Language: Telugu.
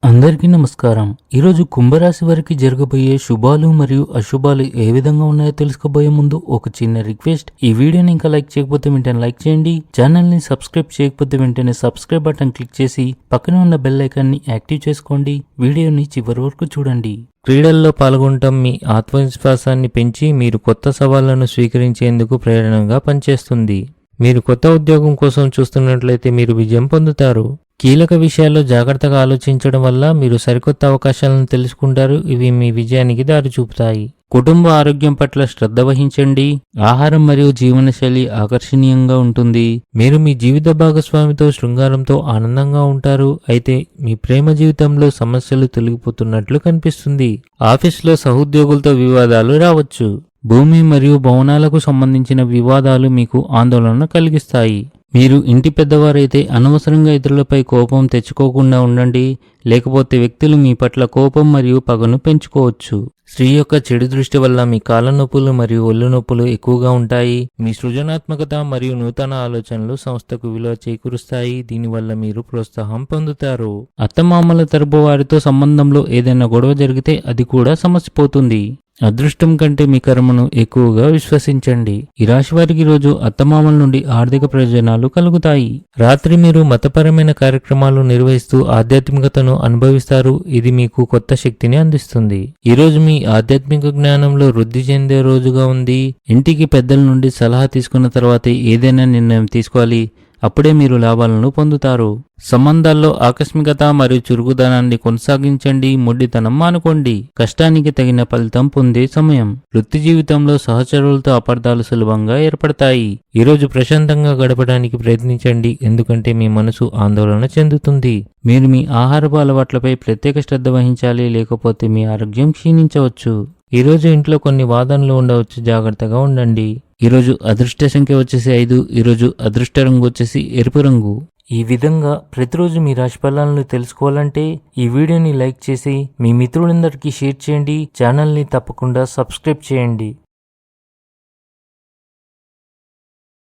అందరికీ నమస్కారం. ఈరోజు కుంభరాశి వారికి జరగబోయే శుభాలు మరియు అశుభాలు ఏ విధంగా ఉన్నాయో తెలుసుకోబోయే ముందు ఒక చిన్న రిక్వెస్ట్. ఈ వీడియోని ఇంకా లైక్ చేయకపోతే వెంటనే లైక్ చేయండి. ఛానల్ ని సబ్స్క్రైబ్ చేయకపోతే వెంటనే సబ్స్క్రైబ్ బటన్ క్లిక్ చేసి పక్కనే ఉన్న బెల్ ఐకాన్ ని యాక్టివ్ చేసుకోండి. వీడియోని చివరి వరకు చూడండి. క్రీడల్లో పాల్గొనటం మీ ఆత్మవిశ్వాసాన్ని పెంచి మీరు కొత్త సవాళ్లను స్వీకరించేందుకు ప్రేరణగా పనిచేస్తుంది. మీరు కొత్త ఉద్యోగం కోసం చూస్తున్నట్లయితే మీరు విజయం పొందుతారు. కీలక విషయాల్లో జాగ్రత్తగా ఆలోచించడం వల్ల మీరు సరికొత్త అవకాశాలను తెలుసుకుంటారు. ఇవి మీ విజయానికి దారి చూపుతాయి. కుటుంబ ఆరోగ్యం పట్ల శ్రద్ధ వహించండి. ఆహారం మరియు జీవనశైలి ఆకర్షణీయంగా ఉంటుంది. మీరు మీ జీవిత భాగస్వామితో శృంగారంతో ఆనందంగా ఉంటారు. అయితే మీ ప్రేమ జీవితంలో సమస్యలు తొలగిపోతున్నట్లు కనిపిస్తుంది. ఆఫీసులో సహోద్యోగులతో వివాదాలు రావచ్చు. భూమి మరియు భవనాలకు సంబంధించిన వివాదాలు మీకు ఆందోళన కలిగిస్తాయి. మీరు ఇంటి పెద్దవారైతే అనవసరంగా ఇతరులపై కోపం తెచ్చుకోకుండా ఉండండి, లేకపోతే వ్యక్తులు మీ పట్ల కోపం మరియు పగను పెంచుకోవచ్చు. స్త్రీ యొక్క చెడు దృష్టి వల్ల మీ కాళ్ళ నొప్పులు మరియు ఒళ్ళు నొప్పులు ఎక్కువగా ఉంటాయి. మీ సృజనాత్మకత మరియు నూతన ఆలోచనలు సంస్థకు విలువ చేకూరుస్తాయి. దీనివల్ల మీరు ప్రోత్సాహం పొందుతారు. అత్తమామల తరపు వారితో సంబంధంలో ఏదైనా గొడవ జరిగితే అది కూడా సమస్య పోతుంది. అదృష్టం కంటే మీ కర్మను ఎక్కువగా విశ్వసించండి. ఈ రాశి వారికి రోజు అత్తమామల నుండి ఆర్థిక ప్రయోజనాలు కలుగుతాయి. రాత్రి మీరు మతపరమైన కార్యక్రమాలు నిర్వహిస్తూ ఆధ్యాత్మికతను అనుభవిస్తారు. ఇది మీకు కొత్త శక్తిని అందిస్తుంది. ఈ రోజు మీ ఆధ్యాత్మిక జ్ఞానంలో వృద్ధి చెందే రోజుగా ఉంది. ఇంటికి పెద్దల నుండి సలహా తీసుకున్న తర్వాతే ఏదైనా నిర్ణయం తీసుకోవాలి. అప్పుడే మీరు లాభాలను పొందుతారు. సంబంధాల్లో ఆకస్మికత మరియు చురుకుదనాన్ని కొనసాగించండి. మొండితనం మానుకోండి. కష్టానికి తగిన ఫలితం పొందే సమయం. వృత్తి జీవితంలో సహచరులతో అపార్థాలు సులభంగా ఏర్పడతాయి. ఈరోజు ప్రశాంతంగా గడపడానికి ప్రయత్నించండి, ఎందుకంటే మీ మనసు ఆందోళన చెందుతుంది. మీరు మీ ఆహారపు అలవాట్లపై ప్రత్యేక శ్రద్ధ వహించాలి, లేకపోతే మీ ఆరోగ్యం క్షీణించవచ్చు. ఈరోజు ఇంట్లో కొన్ని వాదనలు ఉండవచ్చు, జాగ్రత్తగా ఉండండి. ఈరోజు అదృష్ట సంఖ్య వచ్చేసి 5. ఈరోజు అదృష్ట రంగు వచ్చేసి ఎరుపు రంగు. ఈ విధంగా ప్రతిరోజు మీ రాశి ఫలాలను తెలుసుకోవాలంటే ఈ వీడియోని లైక్ చేసి మీ మిత్రులందరికీ షేర్ చేయండి. ఛానల్ని తప్పకుండా సబ్స్క్రైబ్ చేయండి.